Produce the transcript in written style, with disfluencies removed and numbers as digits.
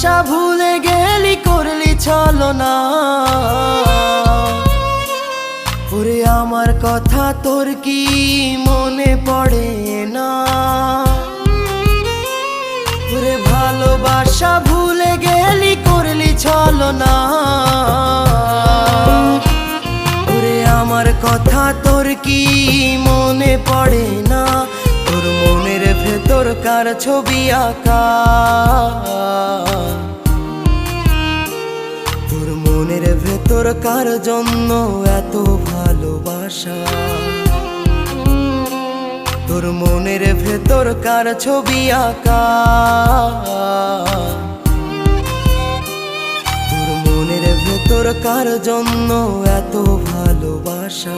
ভালোবাসা ভুলে গেলি করলি ছলনা। ওরে আমার কথা তোর কি মনে পড়ে না? ওরে ভালোবাসা ভুলে গেলি করলি ছলনা। ওরে আমার কথা তোর কি মনে পড়ে না? তোর মনের ভেতর কার ছবি আঁকা? তোর মনের ভেতর কার জন্য এত ভালোবাসা? তোর মনের ভেতর কার ছবি আঁকা? তোর মনের ভেতর কার জন্য এত ভালোবাসা?